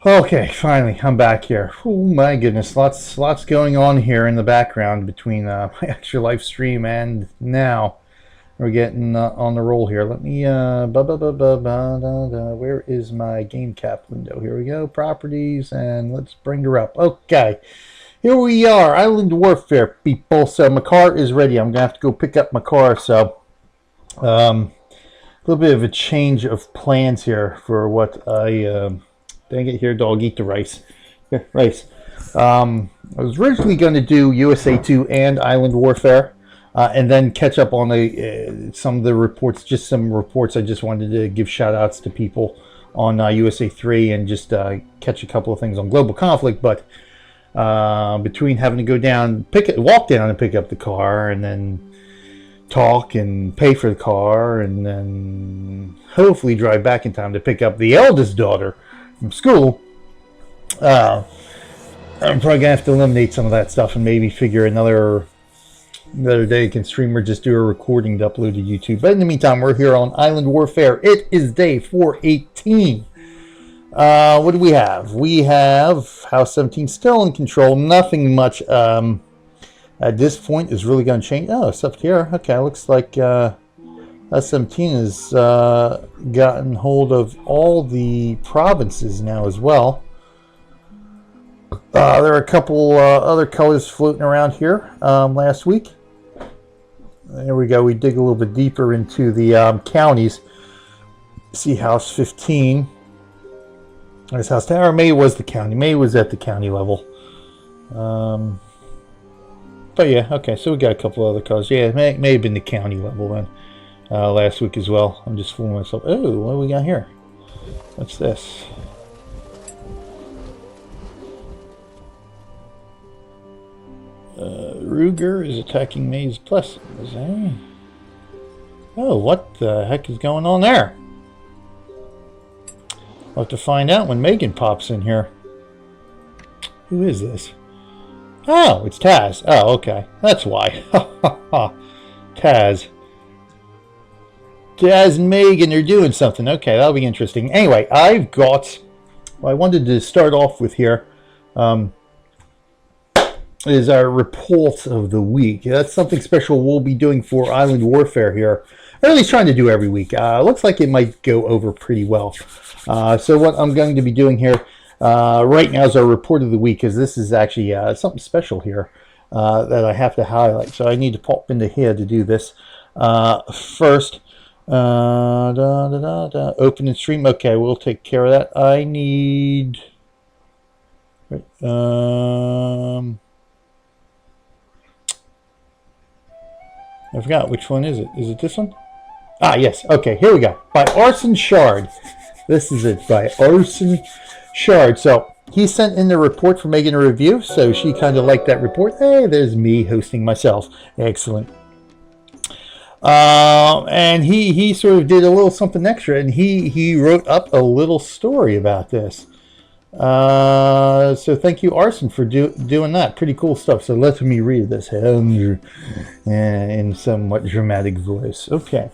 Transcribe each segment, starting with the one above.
Okay, finally, I'm back here. Oh my goodness, lots going on here in the background between my actual live stream and now. We're getting on the roll here. Let me, where is my game cap window? Here we go, properties, and let's bring her up. Okay, here we are, Island Warfare, people. So my car is ready. I'm gonna have to go pick up my car. So, a little bit of a change of plans here for what dang it, here, dog, eat the rice. Here, rice. I was originally going to do USA 2 and Island Warfare, and then catch up on some of the reports, just some reports. I just wanted to give shout outs to people on USA 3 and just catch a couple of things on global conflict. But between having to go down, walk down and pick up the car, and then talk and pay for the car, and then hopefully drive back in time to pick up the eldest daughter from school, I'm probably gonna have to eliminate some of that stuff and maybe figure another day I can stream or just do a recording to upload to YouTube. But in the meantime, we're here on Island Warfare. It is day 418. What do we have? We have House 17 still in control. Nothing much at this point is really going to change. Oh, it's up here. Okay, looks like S17 has gotten hold of all the provinces now as well. There are a couple other colors floating around here last week. There we go. We dig a little bit deeper into the counties. See House 15. There's House Tower. May was the county. May was at the county level. But yeah, okay. So we got a couple other colors. Yeah, it may have been the county level then. Last week as well. I'm just fooling myself. Oh, what do we got here? What's this? Ruger is attacking May's Plus. Oh, what the heck is going on there? I'll have to find out when Meygan pops in here. Who is this? Oh, it's Taz. Oh, okay. That's why. Taz. Taz and Meygan are doing something. Okay, that'll be interesting. Anyway, I've got... What I wanted to start off with here is our report of the week. That's something special we'll be doing for Island Warfare here. Or at least trying to do every week. Looks like it might go over pretty well. So what I'm going to be doing here right now is our report of the week, because this is actually something special here that I have to highlight. So I need to pop into here to do this. First, open and stream. Okay, we'll take care of that. I need... I forgot, which one is it? Is it this one? Ah, yes. Okay, here we go. By Arson Shard. This is it, by Arson Shard. So, he sent in the report for Meygan a review, so she kind of liked that report. Hey, there's me hosting myself. Excellent. And he sort of did a little something extra, and he wrote up a little story about this. So thank you, Arson, for doing that. Pretty cool stuff. So let me read this in somewhat dramatic voice. Okay.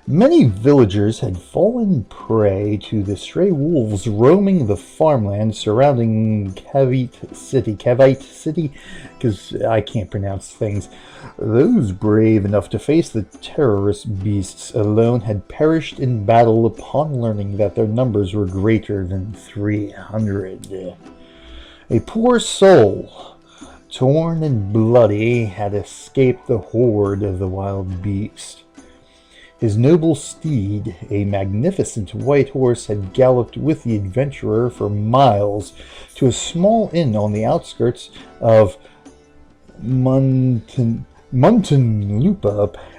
Many villagers had fallen prey to the stray wolves roaming the farmland surrounding Cavite City, because I can't pronounce things. Those brave enough to face the terrorist beasts alone had perished in battle upon learning that their numbers were greater than 300. A poor soul, torn and bloody, had escaped the horde of the wild beast. His noble steed, a magnificent white horse, had galloped with the adventurer for miles to a small inn on the outskirts of Muntinlupa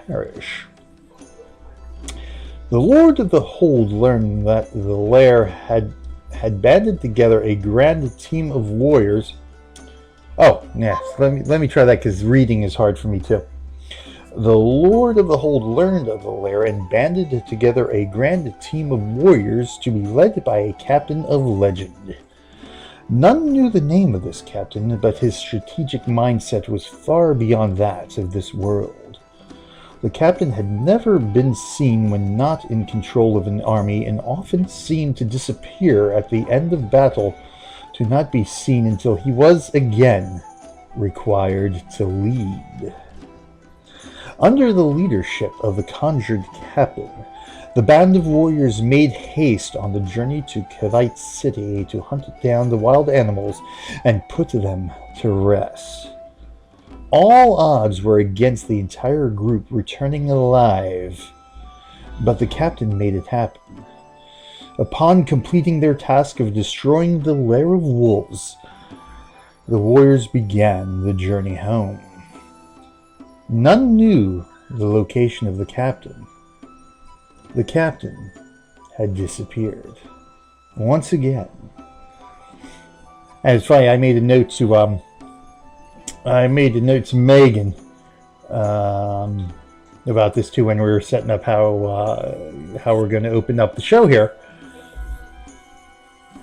parish. The Lord of the Hold learned that the lair had banded together a grand team of warriors. Oh, yes, let me try that, because reading is hard for me too. The Lord of the Hold learned of the lair and banded together a grand team of warriors to be led by a captain of legend. None knew the name of this captain, but his strategic mindset was far beyond that of this world. The captain had never been seen when not in control of an army, and often seemed to disappear at the end of battle, to not be seen until he was again required to lead. Under the leadership of the conjured captain, the band of warriors made haste on the journey to Kevite City to hunt down the wild animals and put them to rest. All odds were against the entire group returning alive, but the captain made it happen. Upon completing their task of destroying the lair of wolves, the warriors began the journey home. None knew the location of the captain. The captain had disappeared once again. And it's funny, I made a note to Meygan about this too when we were setting up how we're going to open up the show here.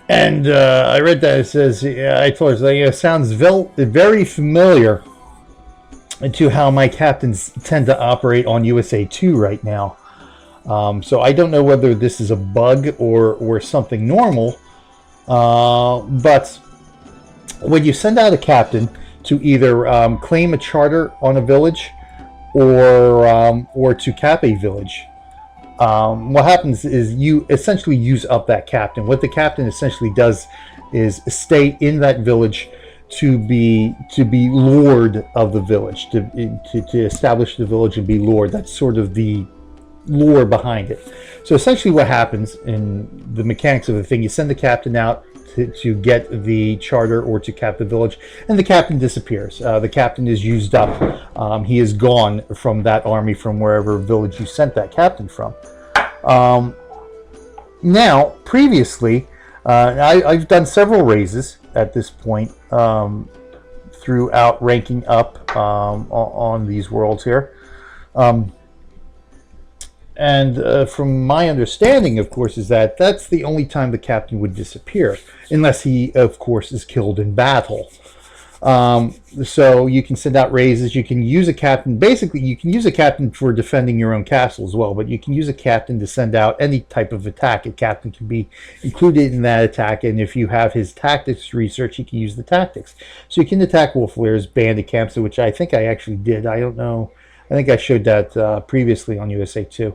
And I read that it says, I told her, it sounds very familiar to how my captains tend to operate on USA 2 right now. So I don't know whether this is a bug or something normal, but when you send out a captain to either claim a charter on a village or to cap a village, what happens is you essentially use up that captain. What the captain essentially does is stay in that village to be lord of the village, to establish the village and be lord. That's sort of the lore behind it. So essentially what happens in the mechanics of the thing, you send the captain out to get the charter or to cap the village, and the captain disappears. The captain is used up. He is gone from that army, from wherever village you sent that captain from. Now, previously, I've done several raises at this point throughout ranking up on these worlds here. And from my understanding, of course, is that that's the only time the captain would disappear, unless he, of course, is killed in battle. So you can send out raises. You can use a captain. Basically, you can use a captain for defending your own castle as well, but you can use a captain to send out any type of attack. A captain can be included in that attack, and if you have his tactics research, you can use the tactics. So you can attack Wolf Lairs, bandit camps, which I think I actually did. I don't know. I think I showed that previously on USA 2,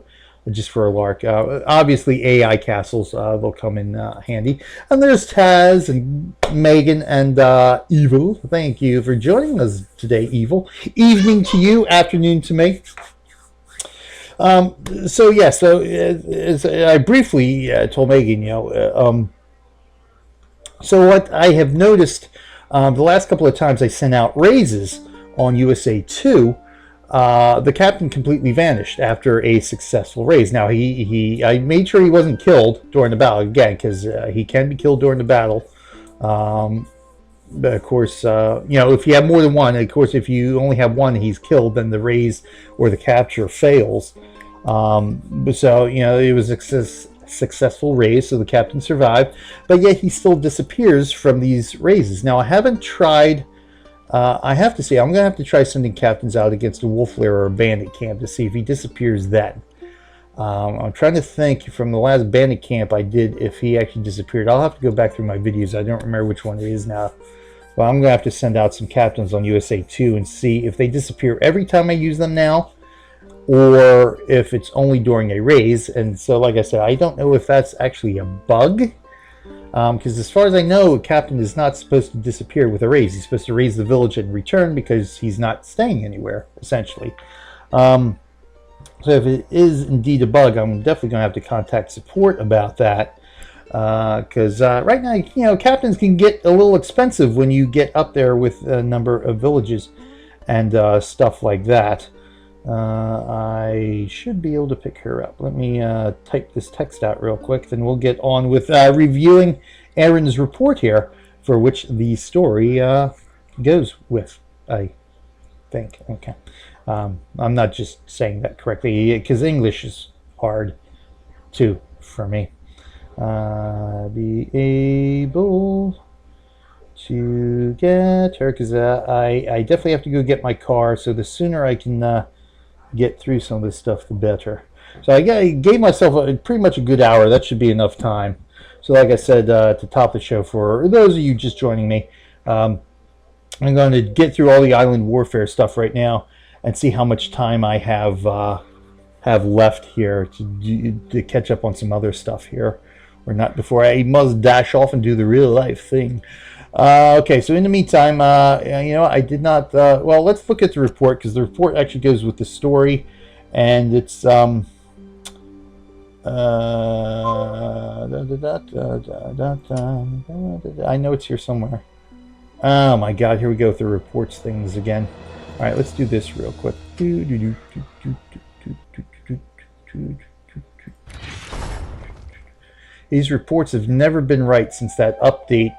just for a lark. Obviously, AI castles, they'll come in handy. And there's Taz and Meygan and Evil. Thank you for joining us today, Evil. Evening to you, afternoon to me. So as I briefly told Meygan, so what I have noticed the last couple of times I sent out raises on USA 2, the captain completely vanished after a successful raise. Now, I made sure he wasn't killed during the battle, again, because he can be killed during the battle. But of course, if you have more than one, of course, if you only have one, he's killed, then the raise or the capture fails. So, it was a successful raise, so the captain survived, but yet he still disappears from these raises. Now, I haven't tried... I have to say, I'm going to have to try sending captains out against a wolf lair or a bandit camp to see if he disappears then. I'm trying to think from the last bandit camp I did if he actually disappeared. I'll have to go back through my videos. I don't remember which one it is now. But I'm going to have to send out some captains on USA 2 and see if they disappear every time I use them now, or if it's only during a raise. And so, like I said, I don't know if that's actually a bug. Because as far as I know, a captain is not supposed to disappear with a raise. He's supposed to raise the village and return because he's not staying anywhere, essentially. So if it is indeed a bug, I'm definitely going to have to contact support about that. Because right now, captains can get a little expensive when you get up there with a number of villages and stuff like that. I should be able to pick her up. Let me type this text out real quick, then we'll get on with reviewing Aaron's report here, for which the story goes with, I think. Okay. I'm not just saying that correctly, because English is hard, too, for me. Be able to get her, because I definitely have to go get my car, so the sooner I can get through some of this stuff, the better. So I gave myself pretty much a good hour. That should be enough time. So like I said at the top of the show, for those of you just joining me, I'm going to get through all the Island Warfare stuff right now and see how much time I have left here to catch up on some other stuff here, or not before I must dash off and do the real life thing. Okay, so in the meantime, you know, I did not. Well, let's look at the report, because the report actually goes with the story, and it's I know it's here somewhere. Oh my God, here we go with the reports things again. All right, let's do this real quick. These reports have never been right since that update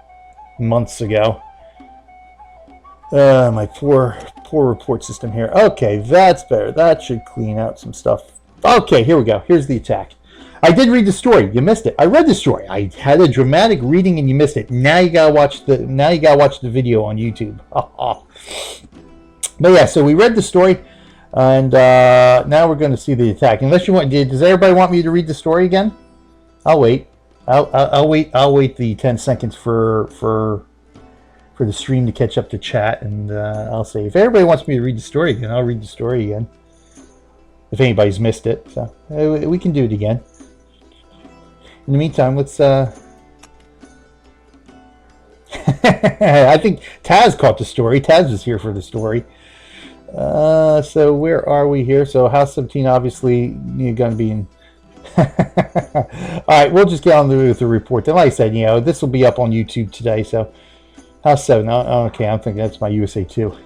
months ago. My poor report system here. Okay, that's better. That should clean out some stuff. Okay, here we go. Here's the attack. I did read the story. You missed it. I read the story. I had a dramatic reading and you missed it. Now you gotta watch the video on YouTube. But yeah, so we read the story, and now we're going to see the attack. Unless you want, does everybody want me to read the story again? I'll wait. I'll wait. I'll wait the 10 seconds for the stream to catch up to chat, and I'll say if everybody wants me to read the story again, I'll read the story again. If anybody's missed it, so we can do it again. In the meantime, let's. I think Taz caught the story. Taz was here for the story. So where are we here? So House 17, obviously, you're going to be in. All right, we'll just get on with the report. Then, like I said, you know, this will be up on YouTube today. So House 7. Oh, okay, I'm thinking that's my USA 2.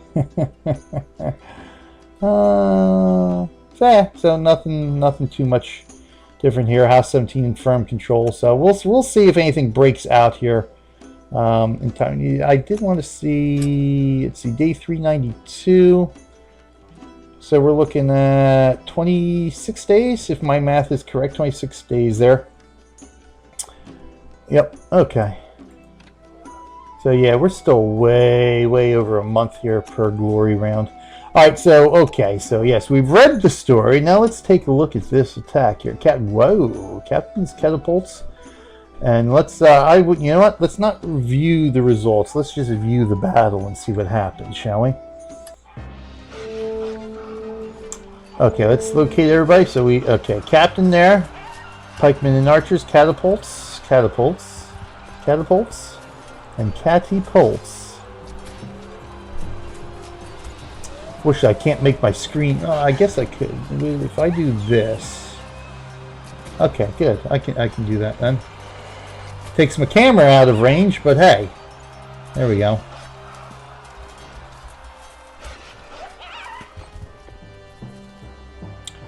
Yeah, so nothing too much different here. House 17 in firm control. So we'll see if anything breaks out here. In time, I did want to see. Let's see, day 392. So we're looking at 26 days, if my math is correct. 26 days there. Yep. Okay. So yeah, we're still way over a month here per glory round. All right. So okay. So yes, we've read the story. Now let's take a look at this attack here. Whoa, Captain's catapults. And let's, you know what? Let's not review the results. Let's just view the battle and see what happens, shall we? Okay, let's locate everybody. So okay, Captain there, pikemen and archers, catapults, and catapults. Wish I can't make my screen. Oh, I guess I could if I do this. Okay, good. I can do that then. Takes my camera out of range, but hey, there we go.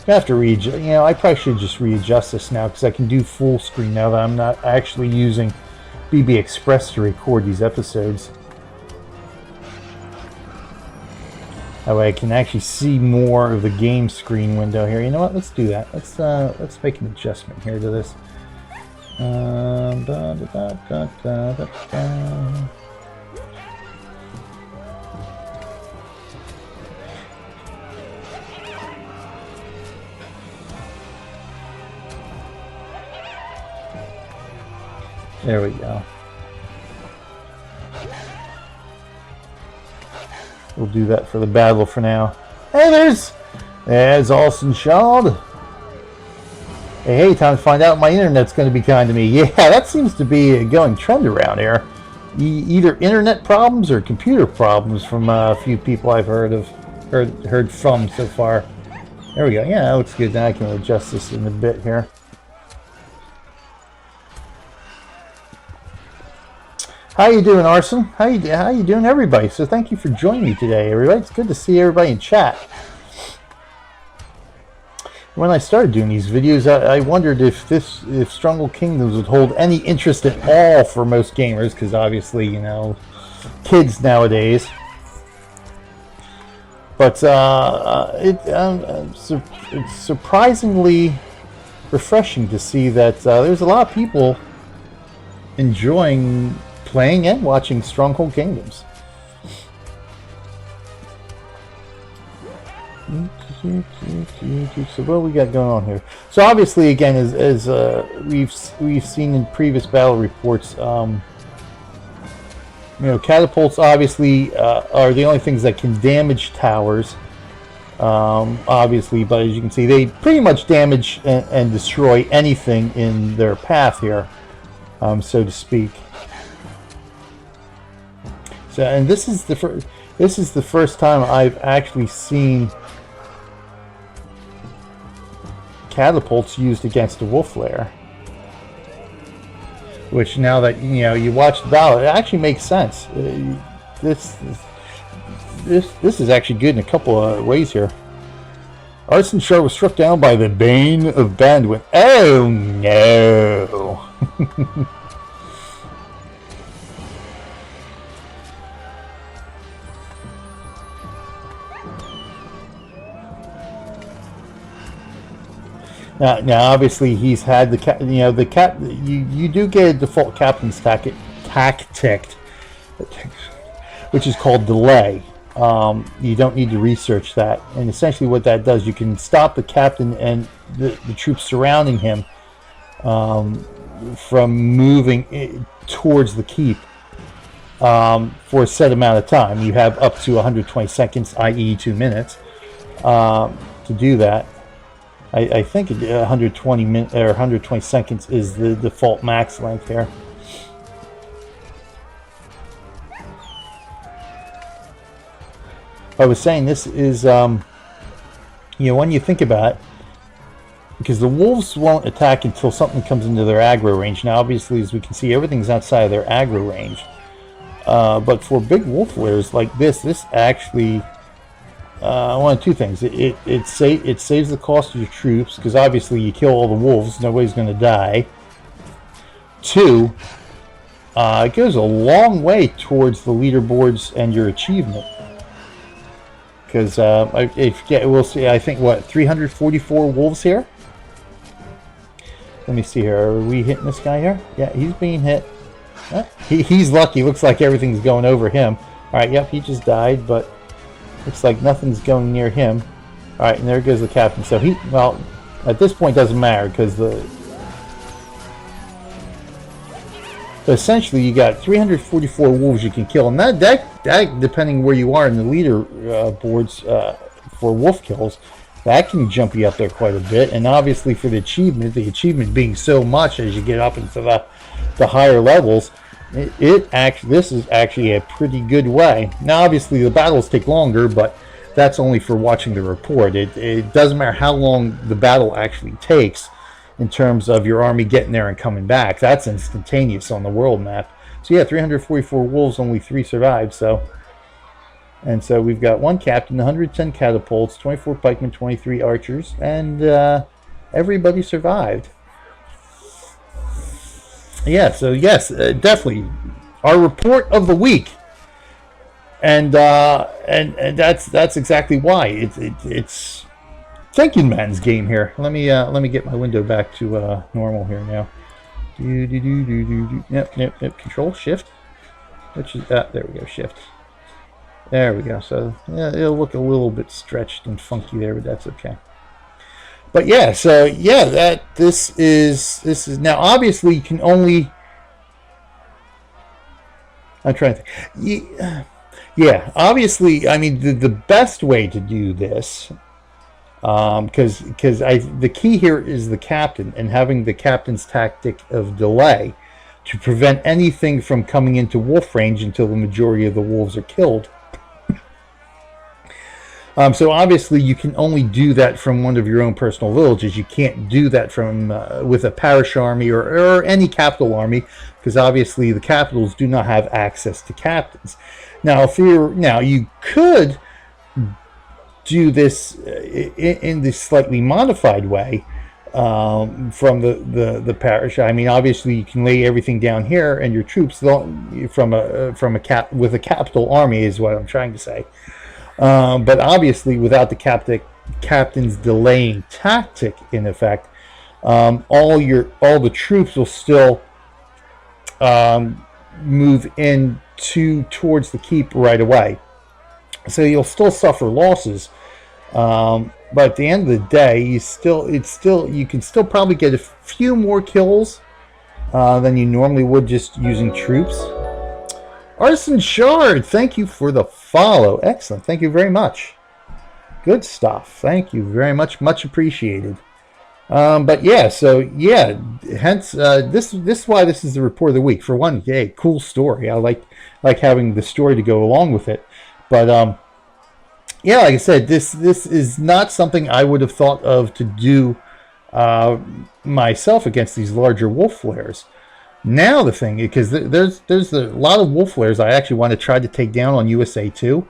I have to readjust. You know, I probably should just readjust this now because I can do full screen now that I'm not actually using BB Express to record these episodes. That way I can actually see more of the game screen window here. You know what? Let's do that. Let's make an adjustment here to this. There we go. We'll do that for the battle for now. Hey, there's Alston Shard. Hey, time to find out my internet's going to be kind to me. Yeah, that seems to be a going trend around here. Either internet problems or computer problems from a few people I've heard from so far. There we go. Yeah, that looks good. Now I can adjust this in a bit here. How you doing, Arson? How you doing, everybody? So thank you for joining me today, everybody. It's good to see everybody in chat. When I started doing these videos, I wondered if Stronghold Kingdoms would hold any interest at all for most gamers, because obviously, you know, kids nowadays. But it's surprisingly refreshing to see that there's a lot of people enjoying playing and watching Stronghold Kingdoms. So what we got going on here? So obviously, again, as we've seen in previous battle reports, catapults obviously are the only things that can damage towers. Obviously, but as you can see, they pretty much damage and destroy anything in their path here, so to speak. So, and this is the first time I've actually seen catapults used against a Wolf Lair. Which, now that you watch the battle, it actually makes sense. This is actually good in a couple of ways here. Arson Shard was struck down by the Bane of Bandwidth. Oh no! Now, obviously, he's had you do get a default captain's tactic, which is called delay. You don't need to research that, and essentially what that does, you can stop the captain and the troops surrounding him from moving towards the keep for a set amount of time. You have up to 120 seconds, i.e. 2 minutes, to do that. I think 120 minutes or 120 seconds is the default max length here. I was saying this is, when you think about it, because the wolves won't attack until something comes into their aggro range. Now, obviously, as we can see, everything's outside of their aggro range. But for big Wolf Lairs like this actually, one of two things. It saves the cost of your troops, because obviously you kill all the wolves, nobody's going to die. Two, it goes a long way towards the leaderboards and your achievement. Because we'll see. I think 344 wolves here. Let me see here. Are we hitting this guy here? Yeah, he's being hit. He's lucky. Looks like everything's going over him. All right. Yep, he just died, but looks like nothing's going near him. All right, and there goes the captain. So at this point, doesn't matter, because essentially you got 344 wolves you can kill, and that depending where you are in the leader boards for wolf kills, that can jump you up there quite a bit. And obviously for the achievement being so much as you get up into the higher levels, this is actually a pretty good way. Now obviously the battles take longer, but that's only for watching the report. It doesn't matter how long the battle actually takes in terms of your army getting there and coming back. That's instantaneous on the world map. So yeah, 344 wolves, only 3 survived. So we've got 1 captain, 110 catapults, 24 pikemen, 23 archers, and everybody survived. Yeah, so yes, definitely our report of the week, and that's exactly why it's thinking man's game here. Let me get my window back to normal here now. Yep. Control Shift, which is there we go. Shift. There we go. So yeah, it'll look a little bit stretched and funky there, but that's okay. But yeah, so yeah, this is now obviously you can only. I'm trying to think. Yeah, obviously, I mean the best way to do this, because the key here is the captain and having the captain's tactic of delay to prevent anything from coming into wolf range until the majority of the wolves are killed. So obviously you can only do that from one of your own personal villages. You can't do that from with a parish army or any capital army, because obviously the capitals do not have access to captains. Now, you could do this in this slightly modified way from the parish. I mean, obviously you can lay everything down here, and your troops with a capital army is what I'm trying to say. But obviously, without the captain's delaying tactic in effect, all the troops will still move in towards the keep right away. So you'll still suffer losses, But at the end of the day, you can still probably get a few more kills than you normally would just using troops. Arson Shard, thank you for the follow. Excellent. Thank you very much. Good stuff. Thank you very much. Much appreciated. But yeah, so yeah, hence this is why this is the report of the week. For one, hey, cool story. I like having the story to go along with it. But yeah, like I said, this is not something I would have thought of to do myself against these larger Wolf Lairs. Now the thing, because there's a lot of Wolf Lairs I actually want to try to take down on USA 2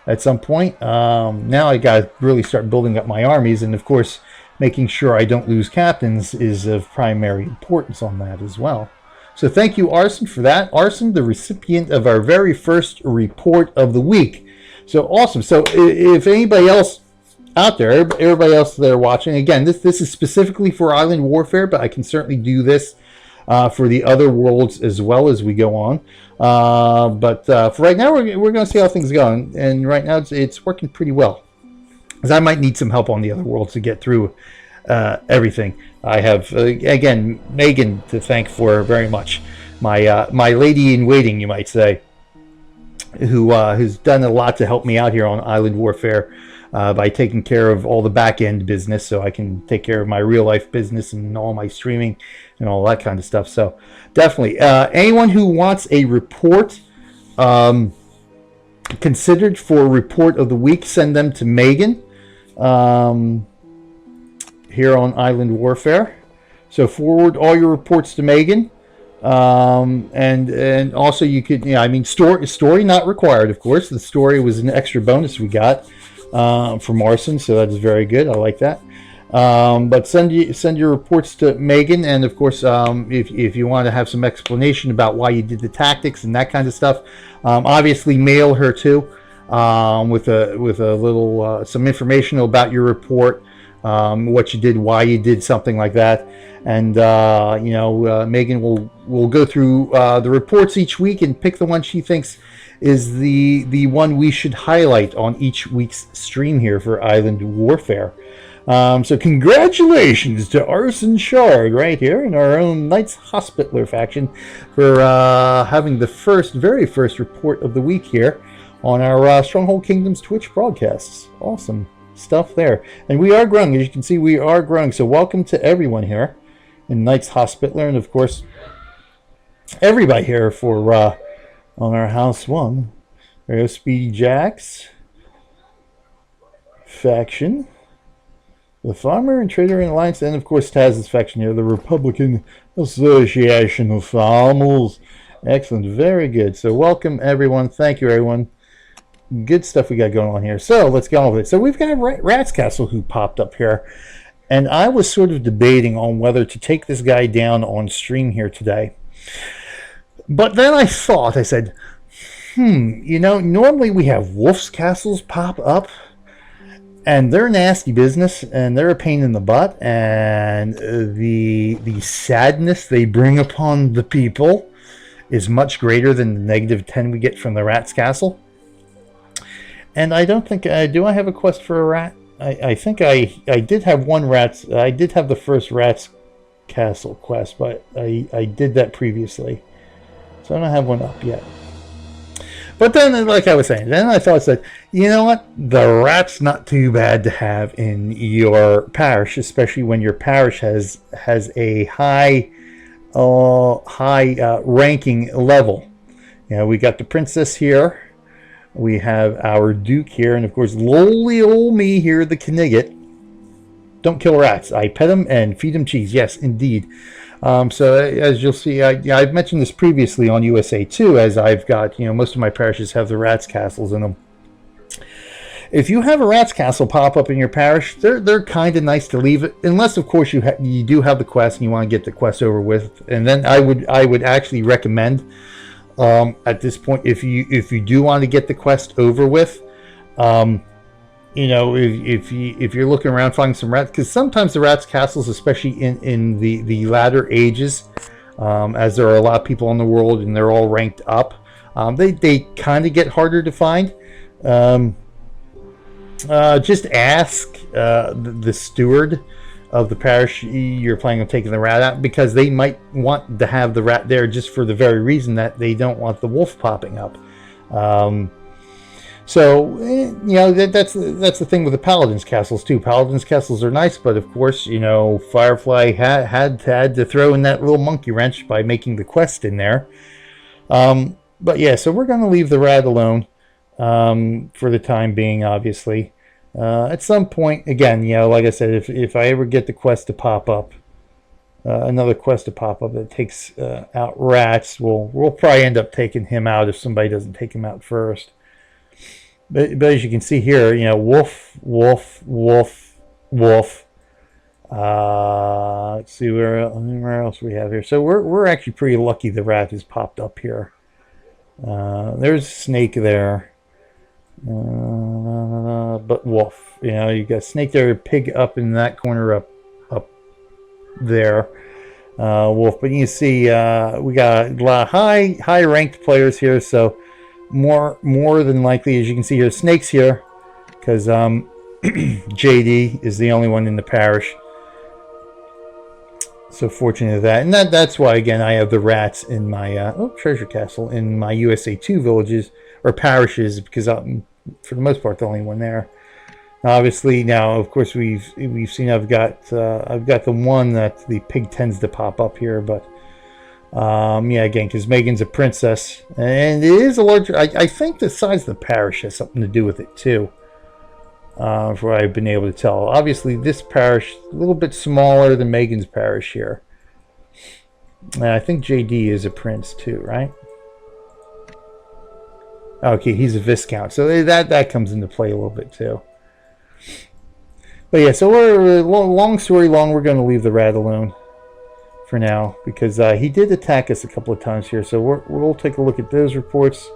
at some point. Now I got to really start building up my armies, and of course making sure I don't lose captains is of primary importance on that as well. So thank you, Arson, for that. Arson, the recipient of our very first report of the week. So awesome. So if anybody else out there, everybody else there watching, again, this is specifically for Island Warfare, but I can certainly do this for the other worlds as well as we go on. But for right now, we're going to see how things go. And right now, it's working pretty well. Because I might need some help on the other worlds to get through everything. I have, again, Meygan to thank for very much. My lady in waiting, you might say, who has done a lot to help me out here on Island Warfare by taking care of all the back-end business, so I can take care of my real-life business and all my streaming and all that kind of stuff. So definitely, anyone who wants a report considered for report of the week, send them to Meygan here on Island Warfare. So forward all your reports to Meygan. And also you could, I mean, story not required, of course. The story was an extra bonus we got from Arson, so that is very good. I like that. But send your reports to Meygan, and of course, if you want to have some explanation about why you did the tactics and that kind of stuff, obviously mail her too, with a little some information about your report, what you did, why you did something like that. And Meygan will go through the reports each week and pick the one she thinks is the one we should highlight on each week's stream here for Island Warfare. So congratulations to Arson Shard right here in our own Knights Hospitaller faction for having the very first report of the week here on our Stronghold Kingdoms Twitch broadcasts. Awesome stuff there. And we are growing. As you can see, we are growing. So welcome to everyone here in Knights Hospitaller, and of course everybody here for on our House 1. There goes Speedy Jacks faction, the Farmer and Trader Alliance, and of course Taz's faction here, the Republican Association of Farmers. Excellent, very good. So welcome everyone. Thank you everyone. Good stuff we got going on here. So let's get on with it. So we've got a Rat's Castle who popped up here, and I was sort of debating on whether to take this guy down on stream here today. But then I thought, I said, normally we have Wolf's Castles pop up, and they're nasty business, and they're a pain in the butt, and the sadness they bring upon the people is much greater than the -10 we get from the Rat's Castle. And I don't think do I have a quest for a rat? I think I did have one rat's. I did have the first Rat's Castle quest, but I did that previously, so I don't have one up yet. But then, like I was saying, then I thought that, you know what, the rat's not too bad to have in your parish, especially when your parish has a high ranking level. We got the princess here. We have our Duke here, and of course, lowly old me here, the Knigget. Don't kill rats. I pet them and feed them cheese. Yes, indeed. So as you'll see, I've mentioned this previously on USA 2, as I've got, most of my parishes have the Rat's Castles in them. If you have a Rat's Castle pop up in your parish, they're kind of nice to leave it, unless of course you do have the quest and you want to get the quest over with. And then I would actually recommend, at this point, if you do want to get the quest over with, if you're looking around finding some rats, because sometimes the Rat's Castles, especially in the latter ages, as there are a lot of people in the world and they're all ranked up, they kind of get harder to find. Just ask the steward of the parish you're planning on taking the rat out, because they might want to have the rat there just for the very reason that they don't want the wolf popping up. So you know, that's the thing with the paladins castles too. Paladins castles are nice, but of course, you know, Firefly had to throw in that little monkey wrench by making the quest in there. But yeah, so we're going to leave the rat alone for the time being, obviously. At some point, again, you know, like I said, if I ever get the quest to pop up, another quest to pop up that takes out rats, we'll probably end up taking him out if somebody doesn't take him out first. But as you can see here, you know, wolf. Let's see where else we have here. So we're actually pretty lucky the rat has popped up here. There's a snake there. But wolf, you know, you got snake there, pig up in that corner up there, wolf. But you see, we got a lot of high ranked players here, so more than likely, as you can see here, snakes here, because JD is the only one in the parish. So fortunate that, and that's why again I have the rats in my treasure castle in my USA 2 villages or parishes, because I'm for the most part the only one there. Now, obviously, now of course we've seen I've got the one that the pig tends to pop up here, but yeah, again, because Meygan's a princess and it is a larger. I think the size of the parish has something to do with it too. For what I've been able to tell. Obviously, this parish a little bit smaller than Meygan's parish here. And I think JD is a prince too, right? Okay, he's a viscount, so that comes into play a little bit too. But yeah, so long story long, we're going to leave the rat alone for now, because he did attack us a couple of times here. So we'll take a look at those reports.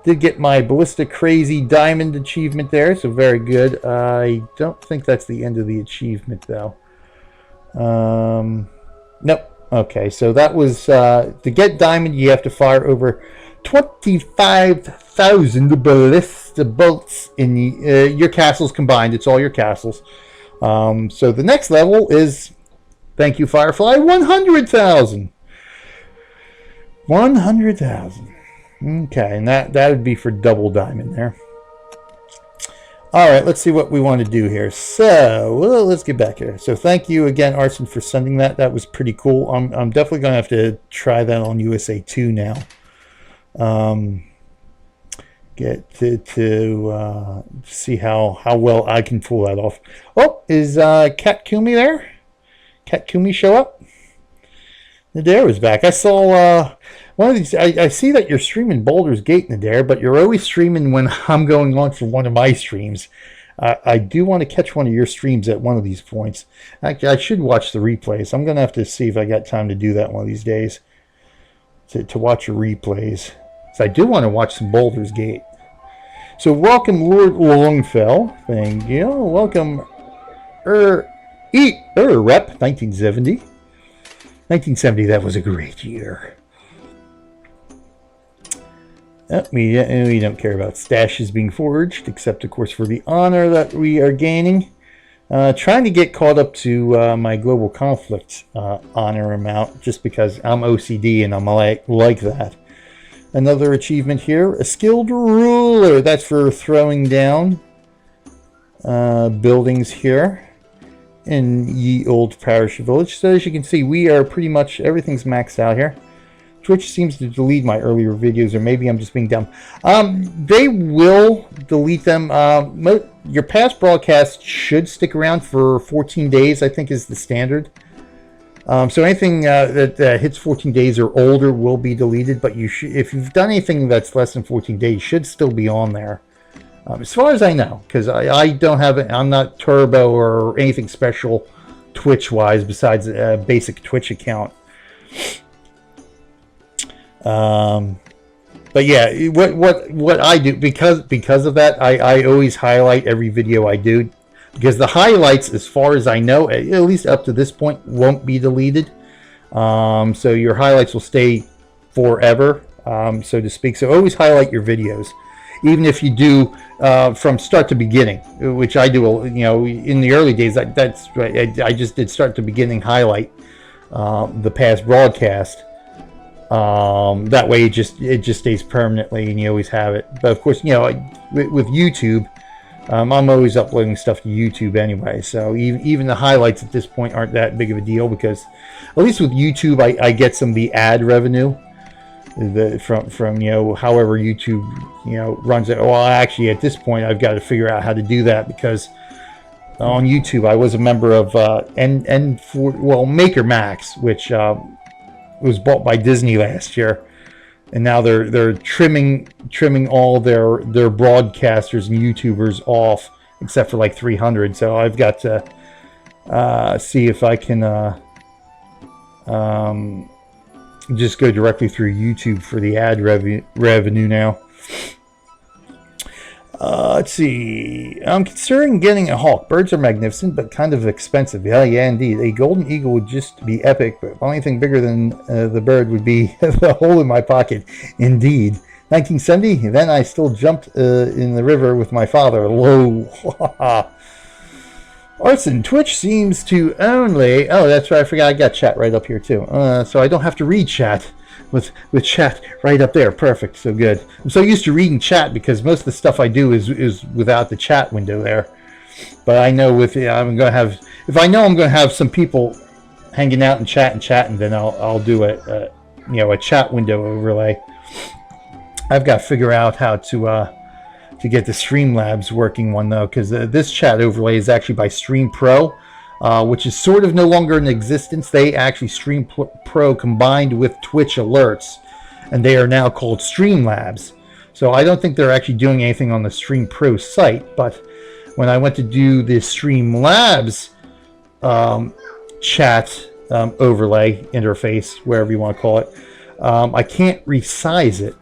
Did get my Ballista Crazy Diamond achievement there, so very good. I don't think that's the end of the achievement, though. Nope. Okay, so that was, to get Diamond, you have to fire over 25,000 Ballista bolts in your castles combined. It's all your castles. So the next level is, thank you, Firefly, 100,000. 100,000. Okay, and that would be for double diamond there. All right, let's see what we want to do here. So, well, let's get back here. So thank you again, Arson, for sending that. That was pretty cool. I'm definitely going to have to try that on USA 2 now. Get to see how well I can pull that off. Oh, is Cat Kumi there? Cat Kumi show up? Nadir was back. I saw one of these. I see that you're streaming Baldur's Gate, Nadir, but you're always streaming when I'm going on for one of my streams. I do want to catch one of your streams at one of these points. Actually, I should watch the replays. I'm going to have to see if I got time to do that one of these days. To watch your replays. So I do want to watch some Baldur's Gate. So welcome, Lord Longfell. Thank you. Welcome, Rep 1970. 1970, that was a great year. We don't care about stashes being forged, except, of course, for the honor that we are gaining. Trying to get caught up to my global conflict honor amount, just because I'm OCD and I'm like that. Another achievement here, a skilled ruler. That's for throwing down buildings here in Ye Old Parish Village. So as you can see, we are pretty much, everything's maxed out here. Twitch seems to delete my earlier videos, or maybe I'm just being dumb. They will delete them. Your past broadcasts should stick around for 14 days, I think is the standard. So anything that hits 14 days or older will be deleted, but if you've done anything that's less than 14 days, should still be on there. As far as I know, because I don't have it, I'm not turbo or anything special Twitch-wise besides a basic Twitch account. But yeah, what I do, because of that, I always highlight every video I do, because the highlights, as far as I know, at least up to this point, won't be deleted. So your highlights will stay forever, so to speak. So always highlight your videos. even if you do from start to beginning, which I do, you know, in the early days. That's right. I just did start to beginning highlight the past broadcast. That way it just stays permanently, and you always have it. But of course, you know, with YouTube, I'm always uploading stuff to YouTube anyway, so even the highlights at this point aren't that big of a deal, because at least with YouTube I get some of the ad revenue from you know, however YouTube, you know, runs it. Well, actually at this point I've got to figure out how to do that, because on YouTube I was a member of Maker Max, which was bought by Disney last year, and now they're trimming all their broadcasters and YouTubers off, except for like 300. So I've got to see if I can just go directly through YouTube for the ad revenue now. Let's see. I'm considering getting a hawk. Birds are magnificent, but kind of expensive. Yeah, indeed. A golden eagle would just be epic, but the only thing bigger than the bird would be the hole in my pocket. Indeed. 1970, then I still jumped in the river with my father. Whoa. Arson, Twitch seems to only... Oh, that's right. I forgot I got chat right up here, too. So I don't have to read chat. With chat right up there. Perfect. So good. I'm so used to reading chat, because most of the stuff I do is without the chat window there. But I know I'm going to have, if I know I'm going to have some people hanging out and chatting, then I'll do a chat window overlay. I've got to figure out how to get the Streamlabs working one, though, because this chat overlay is actually by Stream Pro. Which is sort of no longer in existence. They actually Stream Pro combined with Twitch alerts, and they are now called Streamlabs. So I don't think they're actually doing anything on the Stream Pro site, but when I went to do the Streamlabs chat overlay interface, wherever you want to call it, I can't resize it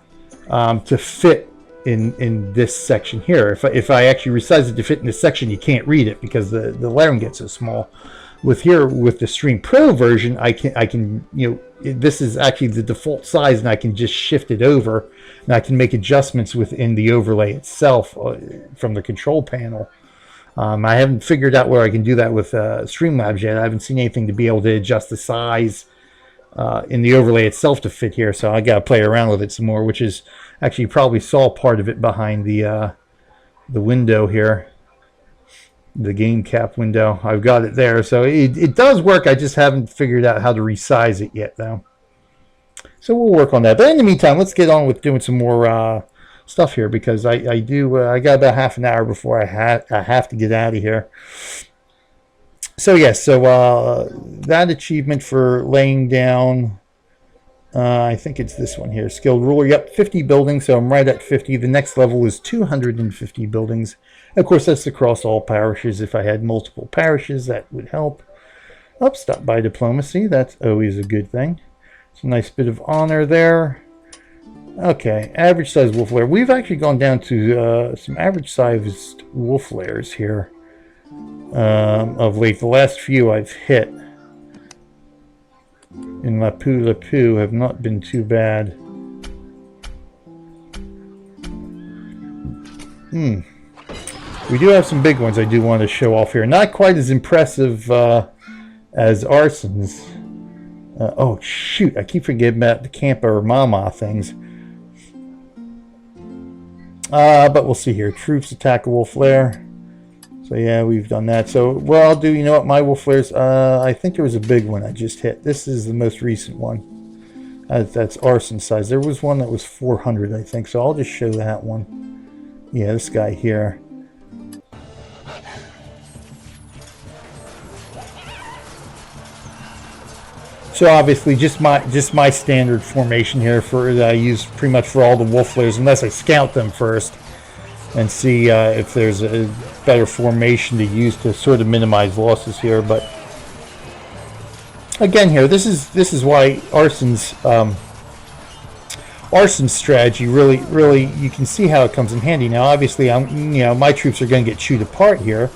to fit in this section here. If I actually resize it to fit in this section, you can't read it because the lettering gets so small. With the Stream Pro version, I can you know, this is actually the default size, and I can just shift it over, and I can make adjustments within the overlay itself from the control panel. I haven't figured out where I can do that with Streamlabs yet. I haven't seen anything to be able to adjust the size in the overlay itself to fit here, so I got to play around with it some more, which is actually, you probably saw part of it behind the window here, the game cap window. I've got it there, so it does work. I just haven't figured out how to resize it yet, though. So we'll work on that. But in the meantime, let's get on with doing some more stuff here, because I got about half an hour before I have to get out of here. So yes, that achievement for laying down, I think it's this one here, skilled ruler. Yep, 50 buildings, so I'm right at 50. The next level is 250 buildings. Of course, that's across all parishes. If I had multiple parishes, that would help. Stop by diplomacy. That's always a good thing. It's a nice bit of honor there. Okay, average size Wolf Lair. We've actually gone down to some average sized Wolf Lairs here of late. The last few I've hit in Lapu have not been too bad. We do have some big ones I do want to show off here. Not quite as impressive as Arson's. Oh shoot, I keep forgetting about the CamperMaMa things. But we'll see here. Troops attack a Wolf Lair. So yeah, we've done that. So what I'll do, you know what, my Wolf Lairs, I think there was a big one I just hit. This is the most recent one. That's Arson size. There was one that was 400, I think. So I'll just show that one. Yeah, this guy here. So obviously just my standard formation here that I use pretty much for all the Wolf Lairs, unless I scout them first and see if there's a better formation to use to sort of minimize losses here. But again, here this is why Arson's strategy really you can see how it comes in handy. Now, obviously, my troops are going to get chewed apart here.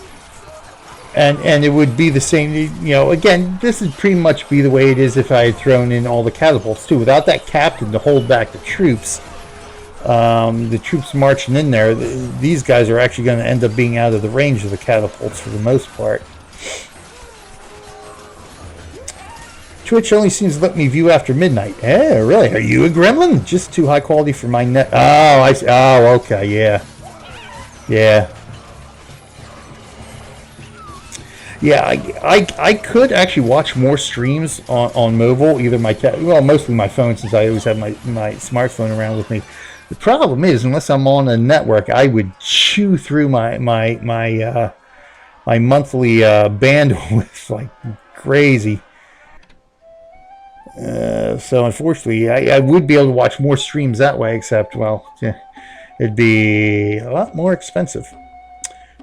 And it would be the same, again, this would pretty much be the way it is if I had thrown in all the catapults too. Without that captain to hold back the troops, the troops marching in there, these guys are actually going to end up being out of the range of the catapults for the most part. Twitch only seems to let me view after midnight. Eh, really? Are you a gremlin? Just too high quality for my net. Oh, I see. Oh, okay, yeah. Yeah. Yeah, I could actually watch more streams on mobile, either mostly my phone, since I always have my smartphone around with me. The problem is, unless I'm on a network, I would chew through my monthly bandwidth like crazy. So unfortunately, I would be able to watch more streams that way, except, well, yeah, it'd be a lot more expensive.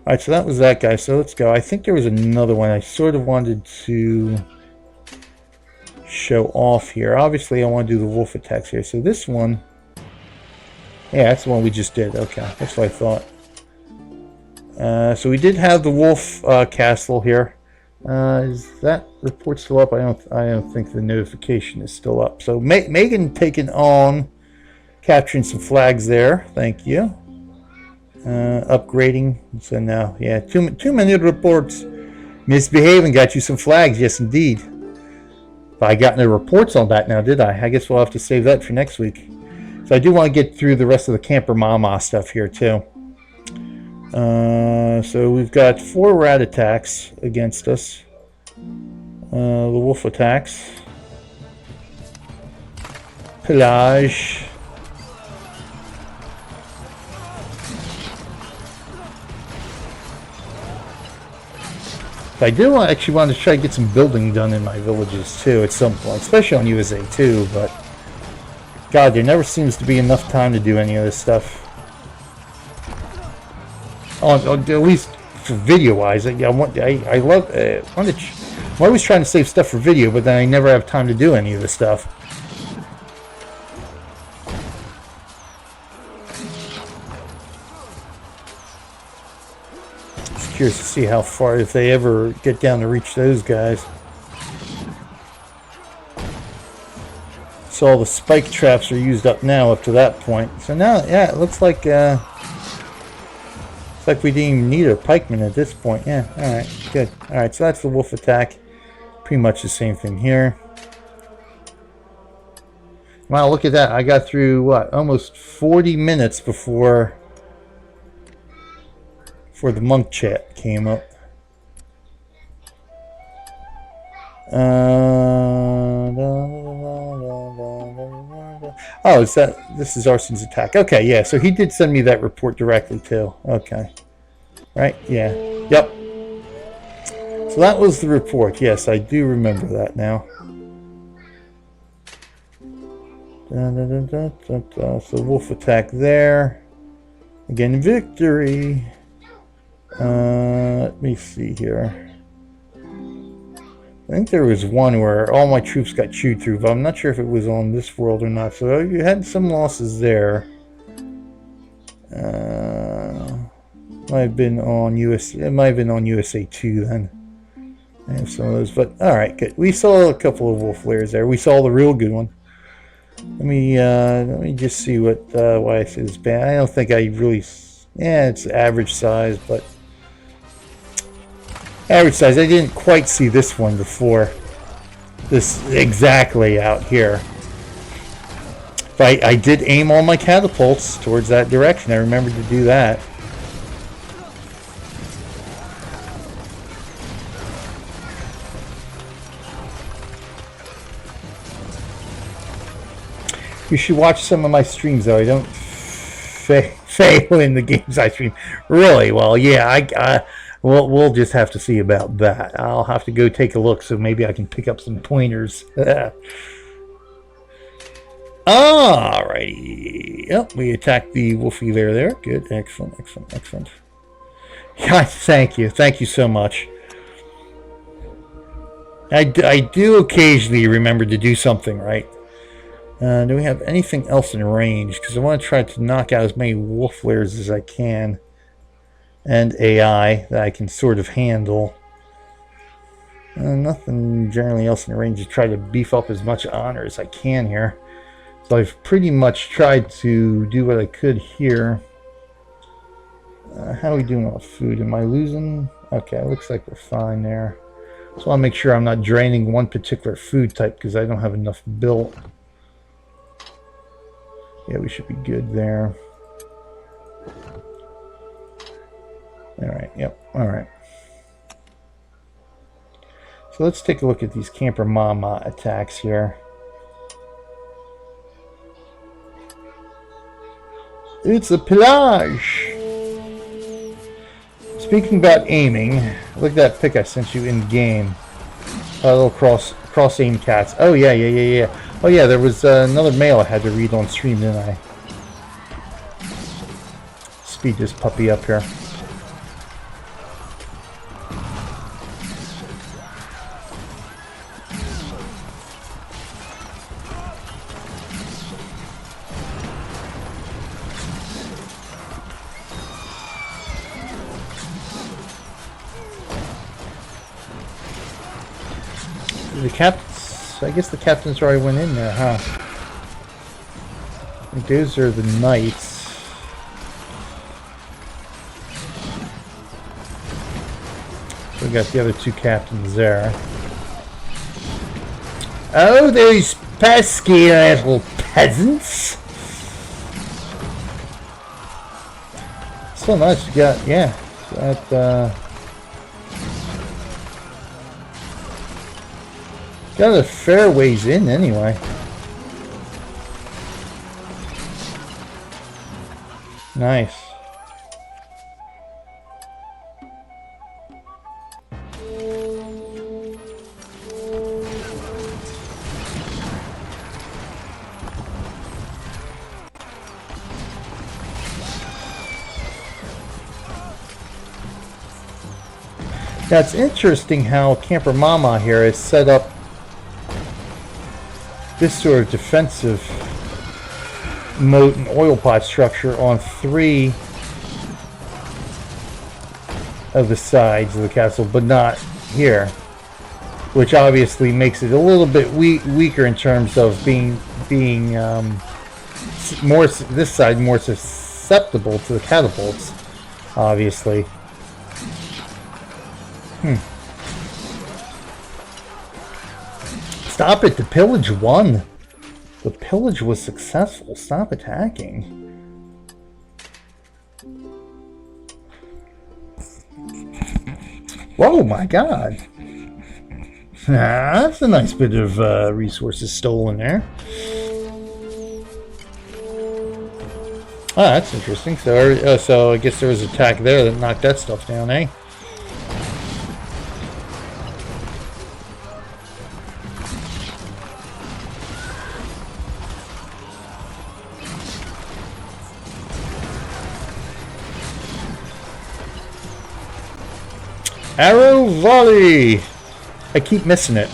Alright, so that was that guy, so let's go. I think there was another one I sort of wanted to show off here. Obviously, I want to do the wolf attacks here. So this one, yeah, that's the one we just did. Okay, that's what I thought. So we did have the wolf castle here. Is that report still up? I don't think the notification is still up. So Meygan taking on, capturing some flags there. Thank you. Upgrading. So now, yeah, too many reports. Misbehaving, got you some flags. Yes, indeed. But I got no reports on that now, did I? I guess we'll have to save that for next week. So I do want to get through the rest of the CamperMaMa stuff here too. So we've got 4 rat attacks against us. The wolf attacks. Pillage. I do actually want to try to get some building done in my villages too at some point, especially on USA 2, but God, there never seems to be enough time to do any of this stuff. At least for video-wise, I'm always trying to save stuff for video, but then I never have time to do any of this stuff. Just curious to see how far, if they ever get down to reach those guys. So all the spike traps are used up now up to that point. So now, yeah, it looks like we didn't even need a pikeman at this point. Yeah, alright, good. Alright, so that's the wolf attack. Pretty much the same thing here. Wow, look at that. I got through, what, almost 40 minutes before the monk chat came up. Oh, this is Arson's attack. Okay, yeah, so he did send me that report directly too. Okay. Right, yeah. Yep. So that was the report. Yes, I do remember that now. So wolf attack there. Again, victory. Let me see here. I think there was one where all my troops got chewed through, but I'm not sure if it was on this world or not. So you had some losses there. Might have been on it might have been on USA 2 then. I have some of those, but all right, good. We saw a couple of Wolf Lairs there. We saw the real good one. Let me just see what why I say it's bad. I don't think I really. Yeah, it's average size, but. Average size. I didn't quite see this one before. This exactly out here. But I did aim all my catapults towards that direction. I remembered to do that. You should watch some of my streams, though. I don't fail in the games I stream. Really? Well, yeah, we'll just have to see about that. I'll have to go take a look, so maybe I can pick up some pointers. Alrighty. Yep, we attacked the Wolfie there. Good, excellent. God, thank you so much. I do occasionally remember to do something right. Do we have anything else in range? Because I want to try to knock out as many Wolf Lairs as I can. And AI that I can sort of handle. Nothing generally else in range. To try to beef up as much honor as I can here. So I've pretty much tried to do what I could here. How are we doing on food? Am I losing? Okay, looks like we're fine there. So I want to make sure I'm not draining one particular food type because I don't have enough built. Yeah, we should be good there. Alright, yep, alright. So let's take a look at these CamperMaMa attacks here. It's a plage! Speaking about aiming, look at that pic I sent you in game. A little cross aim cats. Oh yeah. Oh yeah, there was another mail I had to read on stream, didn't I? Speed this puppy up here. The captains, I guess the captains already went in there, huh? I think those are the knights. So we got the other two captains there. Oh, those pesky little peasants! So nice, you got, yeah, got, got a fair ways in anyway. Nice. That's interesting how CamperMaMa here is set up this sort of defensive moat and oil pot structure on 3 of the sides of the castle, but not here, which obviously makes it a little bit weaker in terms of being more, this side more susceptible to the catapults, obviously. Stop it! The pillage won. The pillage was successful. Stop attacking. Whoa, my God. That's a nice bit of resources stolen there. Ah, that's interesting. So I guess there was an attack there that knocked that stuff down, eh? Arrow volley! I keep missing it.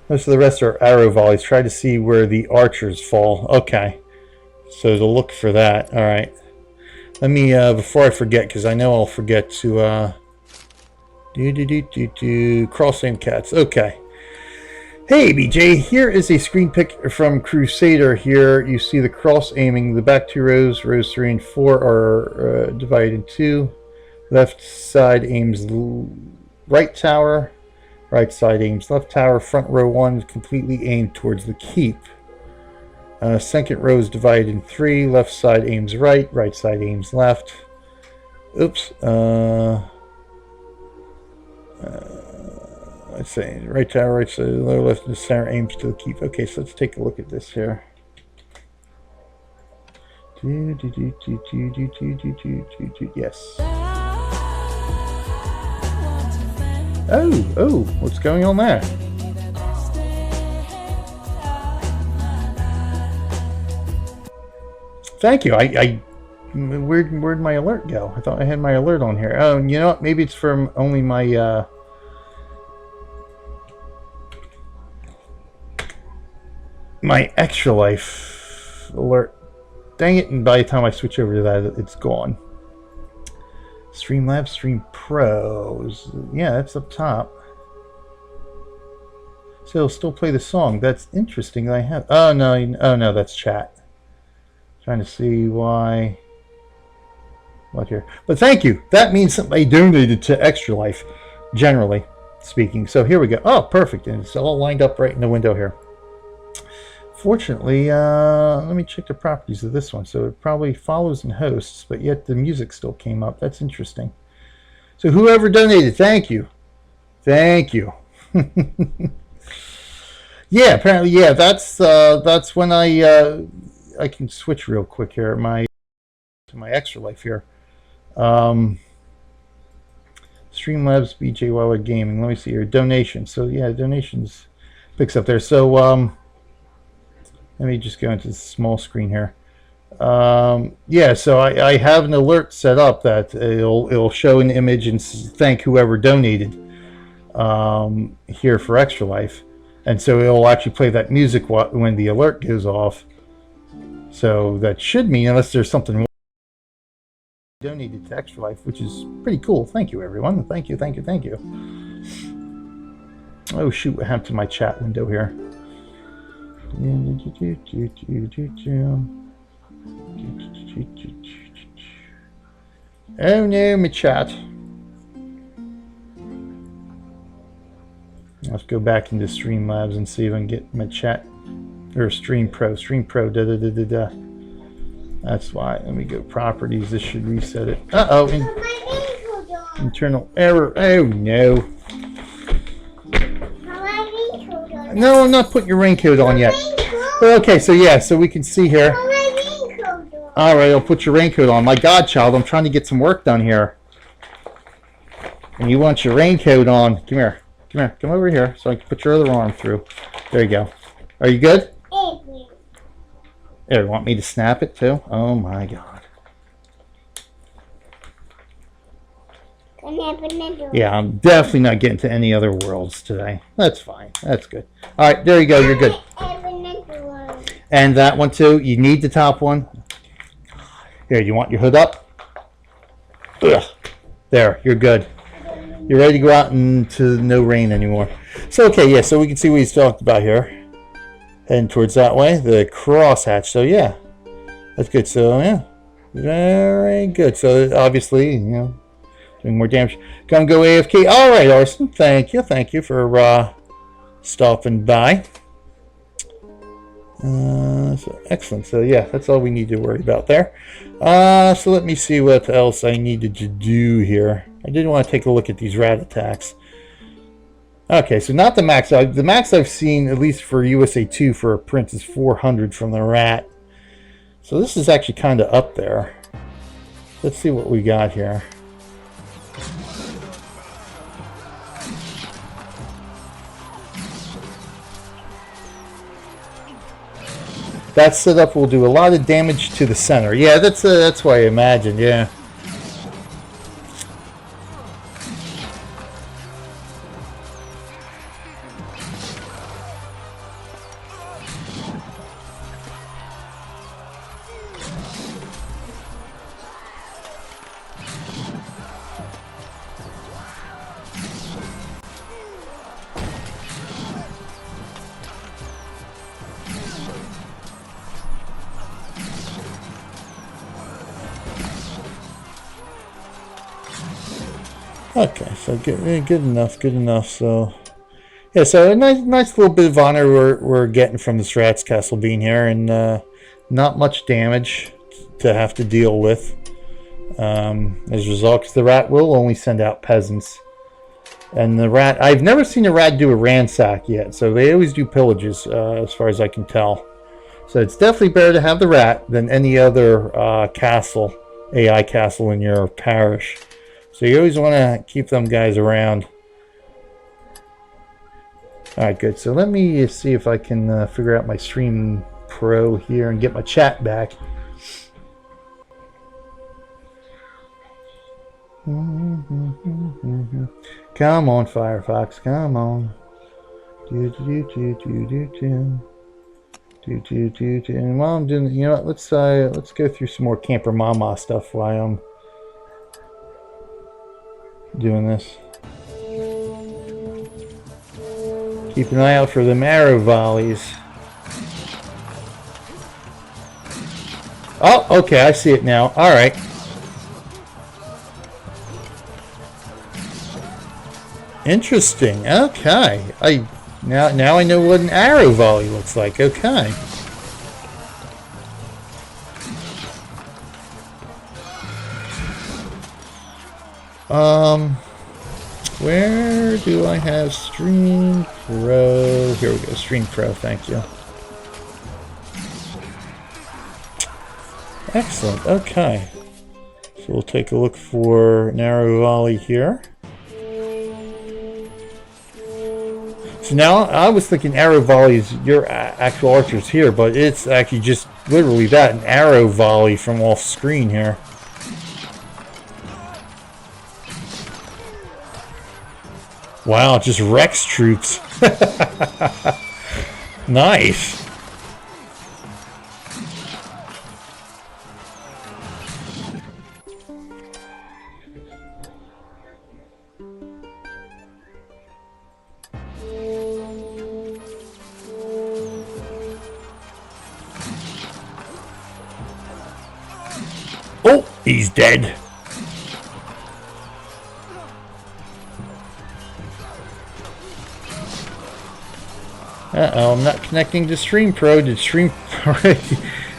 Most of the rest are arrow volleys. Try to see where the archers fall. Okay. So to look for that. Alright. Let me, before I forget, because I know I'll forget to, cross aim cats. Okay. Hey BJ, here is a screen pic from Crusader. Here you see the cross aiming. The back 2 rows, rows 3 and 4 are divided in 2. Left side aims right tower, right side aims left tower. Front row 1 completely aimed towards the keep. Second row is divided in 3. Left side aims right, right side aims left. Oops. Let's say right tower, right side, lower left, and the center aims to the keep. Okay, so let's take a look at this here. Yes. Oh, what's going on there? Thank you. Where'd my alert go? I thought I had my alert on here. Oh, you know what? Maybe it's from only my my extra life alert. Dang it, and by the time I switch over to that, it's gone. Streamlabs, Stream Pros. Yeah, that's up top. So it'll still play the song. That's interesting. I have. Oh no, that's chat. Trying to see why. What here? But thank you. That means somebody donated to Extra Life, generally speaking. So here we go. Oh, perfect. And it's all lined up right in the window here. Fortunately, let me check the properties of this one. So it probably follows and hosts, but yet the music still came up. That's interesting. So whoever donated, thank you. Thank you. Yeah, apparently, yeah, that's when I can switch real quick here to my Extra Life here. Streamlabs BJYY Gaming. Let me see here. Donations. So yeah, donations picks up there. So let me just go into the small screen here. Yeah, so I have an alert set up that it'll show an image and thank whoever donated here for Extra Life. And so it'll actually play that music when the alert goes off. So that should mean, unless there's something donated to Extra Life, which is pretty cool. Thank you, everyone. Thank you, thank you, thank you. Oh shoot, what happened to my chat window here? Oh no, my chat. Let's go back into Streamlabs and see if I can get my chat, or Stream Pro, da da da da da. That's why. Let me go properties. This should reset it. Uh-oh. Internal error. Oh no. No, I'm not putting your raincoat on yet. Okay, so yeah, so we can see here. All right, I'll put your raincoat on. My godchild, I'm trying to get some work done here. And you want your raincoat on. Come here. Come here. Come over here so I can put your other arm through. There you go. Are you good? There, you want me to snap it too? Oh my god. Yeah, I'm definitely not getting to any other worlds today. That's fine. That's good. All right, there you go. You're good. And that one too. You need the top one. Here, you want your hood up? Ugh. There, you're good. You're ready to go out into no rain anymore. So, okay, yeah, so we can see what he's talked about here. Heading towards that way, the crosshatch. So, yeah, that's good. So, yeah, very good. So, obviously, you know, doing more damage. Gonna go AFK. All right, Arson, thank you for stopping by. So excellent. So yeah, that's all we need to worry about there. So let me see what else I needed to do here. I did want to take a look at these rat attacks. Okay, so not the max. The max I've seen, at least for USA 2 for a Prince, is 400 from the rat. So this is actually kind of up there. Let's see what we got here. That setup will do a lot of damage to the center. Yeah, that's what I imagined, yeah. Okay, so good enough. So, yeah, so a nice little bit of honor we're getting from this rat's castle being here, and not much damage to have to deal with as a result, because the rat will only send out peasants, and the rat, I've never seen a rat do a ransack yet, so they always do pillages as far as I can tell. So it's definitely better to have the rat than any other castle, AI castle in your parish. So you always want to keep them guys around. Alright, good. So let me see if I can figure out my Stream Pro here and get my chat back. Come on, Firefox. Come on. And while I'm doing, you know what, let's go through some more CamperMaMa stuff while I'm doing this. Keep an eye out for them arrow volleys. Oh, okay, I see it now. All right. Interesting. Okay. Now I know what an arrow volley looks like. Okay. Where do I have Stream Pro? Here we go. Stream Pro. Thank you. Excellent. Okay. So we'll take a look for an arrow volley here. So now I was thinking arrow volley is your actual archers here, but it's actually just literally that, an arrow volley from off screen here. Wow, just Rex troops. Nice. Oh, he's dead. Uh-oh, I'm not connecting to Stream Pro. Did Stream Pro...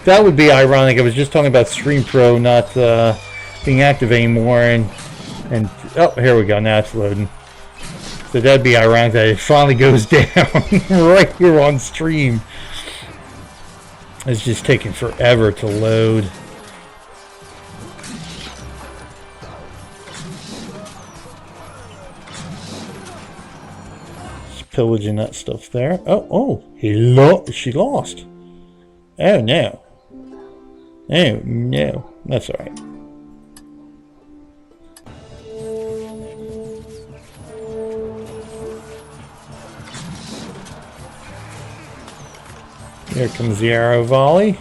That would be ironic. I was just talking about Stream Pro not being active anymore, and oh, here we go. Now it's loading. So that'd be ironic that it finally goes down right here on stream. It's just taking forever to load. Pillaging that stuff there. Oh, she lost. Oh no. Oh no. That's all right. Here comes the arrow volley.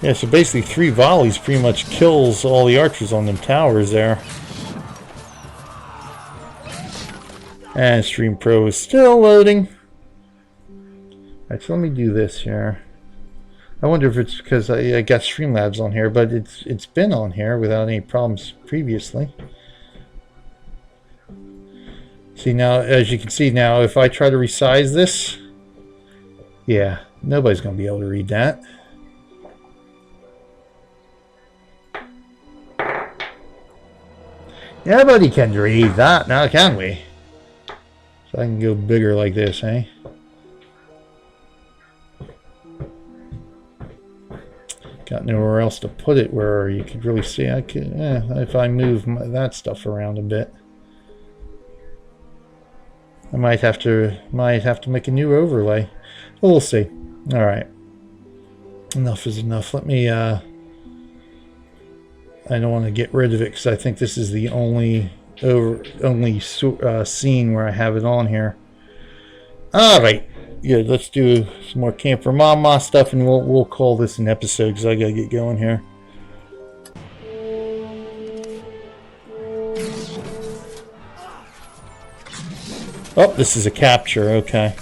Yeah, so basically 3 volleys pretty much kills all the archers on them towers there. And Stream Pro is still loading. Alright, so let me do this here. I wonder if it's because I got Streamlabs on here, but it's been on here without any problems previously. See now, as you can see now, if I try to resize this, yeah, nobody's going to be able to read that. Nobody can read that now, can we? So I can go bigger like this, eh? Got nowhere else to put it where you could really see. I could, if I move that stuff around a bit, I might have to make a new overlay. Well, we'll see. All right, enough is enough. Let me. I don't want to get rid of it because I think this is the only scene where I have it on here. All right, good. Let's do some more CamperMaMa stuff, and we'll call this an episode because I gotta get going here. Oh, this is a capture. Okay.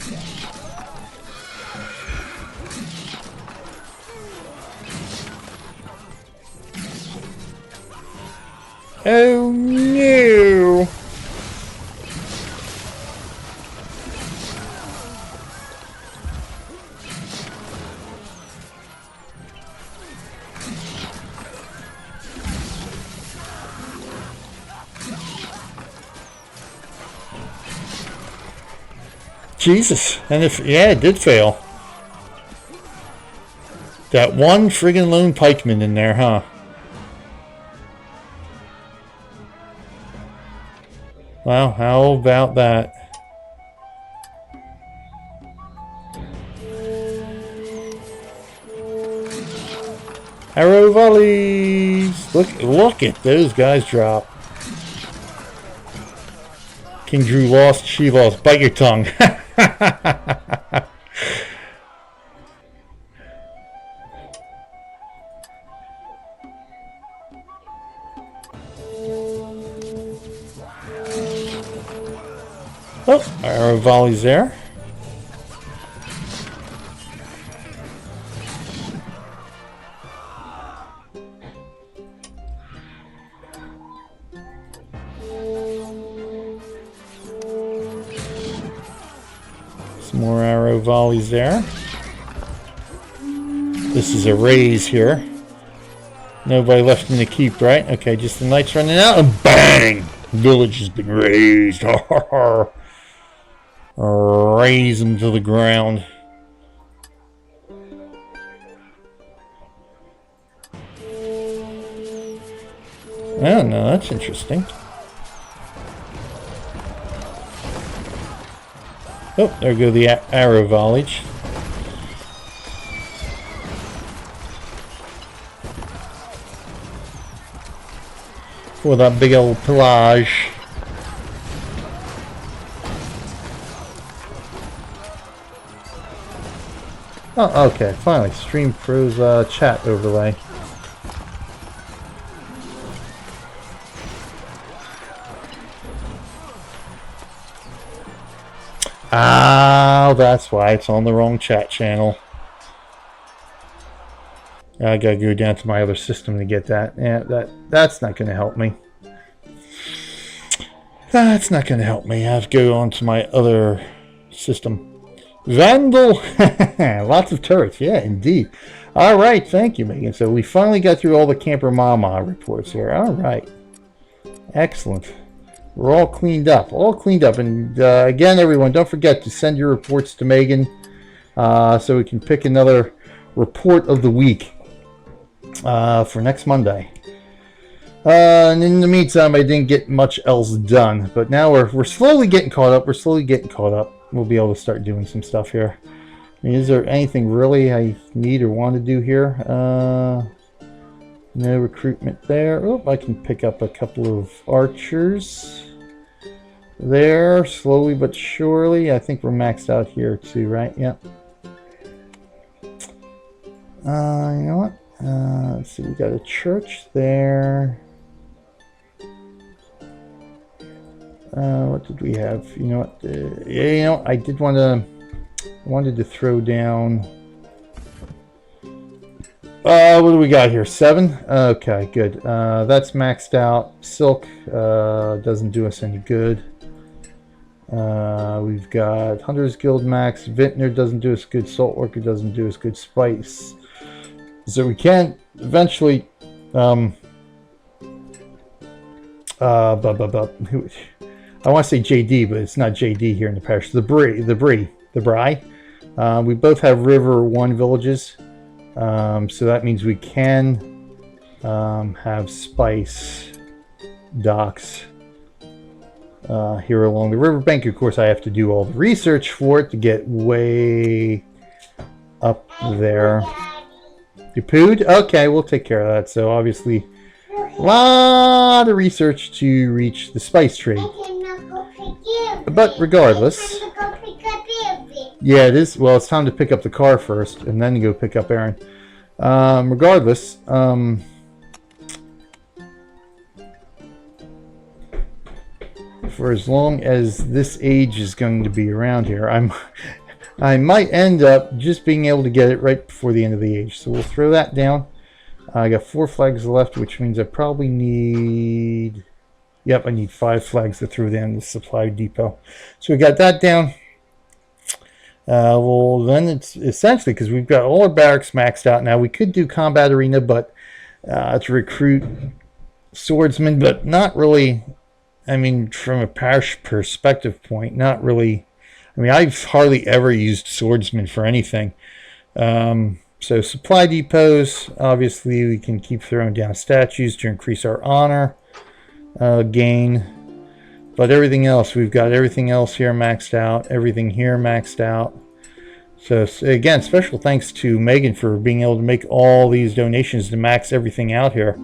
Oh no! Jesus, and if yeah, it did fail. That one friggin' lone pikeman in there, huh? Well, how about that? Arrow volleys! Look at those guys drop. King Drew lost, she lost. Bite your tongue. arrow volleys there. Some more arrow volleys there. This is a raise here. Nobody left in the keep, right? Okay, just the knights running out, and bang! Village has been razed. Raise them to the ground. Oh, no, that's interesting. Oh, there go the arrow volleys. For that big old pillage. Oh, okay, finally, Stream Pro's chat overlay. Ah, that's why it's on the wrong chat channel. I gotta go down to my other system to get that. Yeah, that's not gonna help me. That's not gonna help me. I have to go on to my other system. Vandal! Lots of turrets, yeah, indeed. Alright, thank you, Meygan. So we finally got through all the CamperMaMa reports here. Alright. Excellent. We're all cleaned up. All cleaned up. And again, everyone, don't forget to send your reports to Meygan so we can pick another report of the week for next Monday. And in the meantime, I didn't get much else done. But now we're slowly getting caught up. We're slowly getting caught up. We'll be able to start doing some stuff here. I mean, is there anything really I need or want to do here? No recruitment there. Oh, I can pick up a couple of archers there, slowly but surely. I think we're maxed out here too, right? Yep. You know what? Let's see, we got a church there. What did we have? You know what? Yeah, you know, I did wanted to throw down. What do we got here? 7? Okay, good. That's maxed out. Silk doesn't do us any good. We've got Hunter's Guild max. Vintner doesn't do us good. Saltworker doesn't do us good. Spice. So we can eventually I want to say JD, but it's not JD here in the parish. The Bry. We both have River 1 villages. So that means we can have spice docks here along the riverbank. Of course, I have to do all the research for it to get way up there. You pooed? Okay, we'll take care of that. So obviously, a lot of research to reach the spice trade. But regardless, yeah, it is. Well, it's time to pick up the car first, and then go pick up Aaron. Regardless, for as long as this age is going to be around here, I might end up just being able to get it right before the end of the age. So we'll throw that down. I got 4 flags left, which means I probably need. Yep, I need 5 flags to throw down the supply depot. So we got that down. Well, then it's essentially because we've got all our barracks maxed out now. We could do combat arena, but to recruit swordsmen, but not really. I mean, from a parish perspective point, not really. I mean, I've hardly ever used swordsmen for anything. So supply depots, obviously, we can keep throwing down statues to increase our honor gain. But everything else, we've got everything else here maxed out, everything here maxed out. So again, special thanks to Meygan for being able to make all these donations to max everything out here.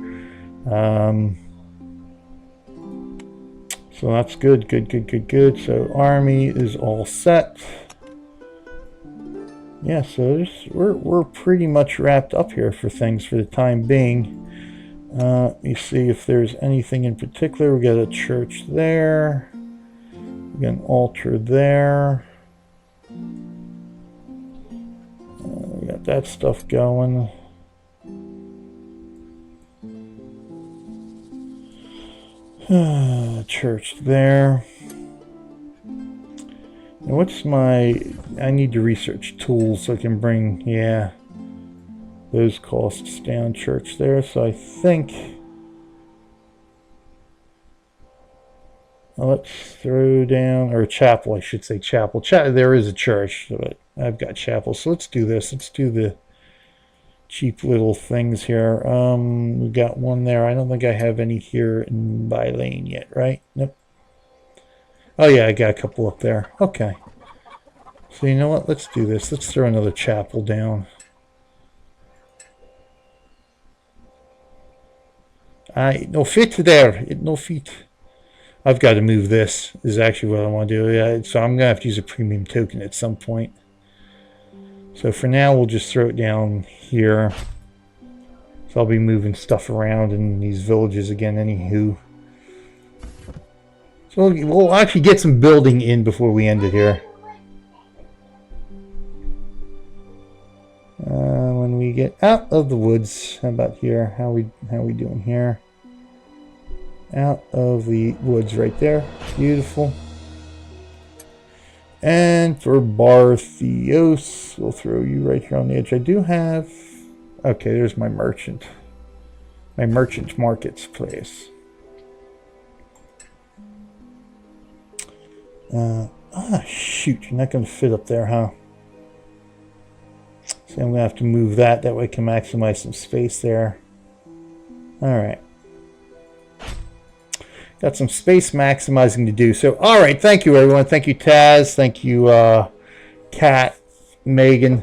So that's good. So army is all set. Yeah, so we're pretty much wrapped up here for things for the time being. Let me see if there's anything in particular. We got a church there. We got an altar there. We got that stuff going. Church there. Now what's my... I need to research tools so I can bring, yeah, those costs down. Church there, so I think... Well, let's throw down, or chapel, I should say chapel. There is a church, but I've got chapel. So let's do this. Let's do the cheap little things here. We got one there. I don't think I have any here in by lane yet, right? Nope. Oh yeah, I got a couple up there. Okay. So you know what? Let's do this. Let's throw another chapel down. No fit there. No fit. I've got to move this, is actually what I want to do. Yeah, so I'm going to have to use a premium token at some point. So for now, we'll just throw it down here. So I'll be moving stuff around in these villages again, anywho. So we'll actually get some building in before we end it here. When we get out of the woods, how about here? How we doing here? Out of the woods right there. Beautiful. And for Barthios, we'll throw you right here on the edge. I do have... Okay, there's my merchant. My merchant markets place. Shoot. You're not going to fit up there, huh? So I'm going to have to move that. That way I can maximize some space there. Alright. Got some space maximizing to do. So, all right. Thank you, everyone. Thank you, Taz. Thank you, Kat, Megan,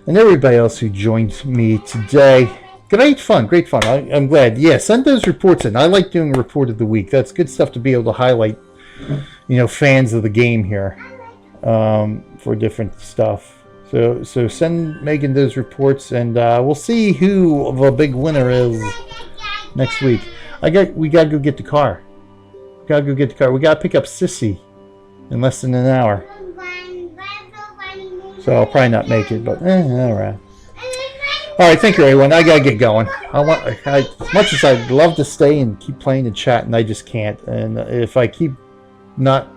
and everybody else who joined me today. Great fun. Great fun. I'm glad. Yeah, send those reports in. I like doing a report of the week. That's good stuff to be able to highlight, you know, fans of the game here for different stuff. So send Megan those reports, and we'll see who the big winner is next week. We got to go get the car. We got to pick up Sissy in less than an hour. So I'll probably not make it, but all right. All right, thank you, everyone. I got to get going. As much as I'd love to stay and keep playing and chatting, I just can't. And if I keep not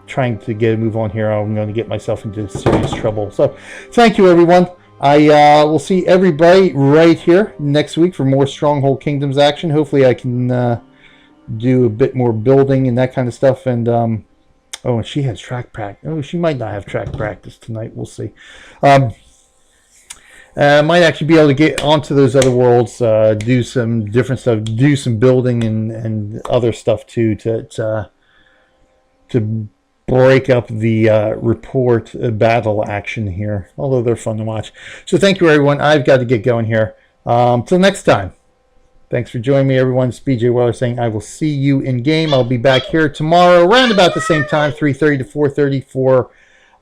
trying to get a move on here, I'm going to get myself into serious trouble. So thank you, everyone. I will see everybody right here next week for more Stronghold Kingdoms action. Hopefully I can do a bit more building and that kind of stuff. And oh, and she has track practice. Oh, she might not have track practice tonight. We'll see. Might actually be able to get onto those other worlds, do some different stuff, do some building and other stuff too to break up the report battle action here, although they're fun to watch. So thank you, everyone. I've got to get going here. Till next time. Thanks for joining me, everyone. It's BJ Weller saying I will see you in game. I'll be back here tomorrow around about the same time, 3:30 to 4:30 for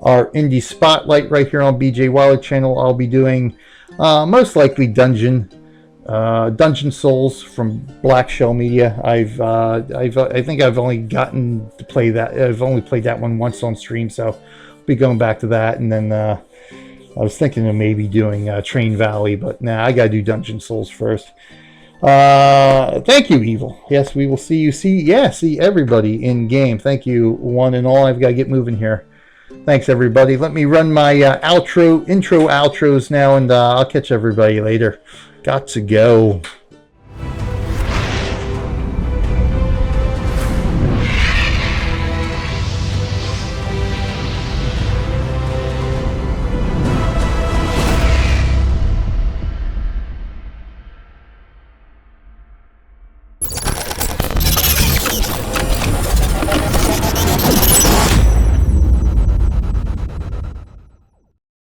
our Indie Spotlight right here on BJ Weller channel. I'll be doing most likely Dungeon Souls from Black Shell Media. I think I've only gotten to play that. I've only played that one once on stream, so I'll be going back to that. And then I was thinking of maybe doing Train Valley, but nah, I gotta do Dungeon Souls first. Thank you, Evil. Yes, we will see you. See everybody in game. Thank you, one and all. I've got to get moving here. Thanks, everybody. Let me run my intro outros now, and I'll catch everybody later. Got to go.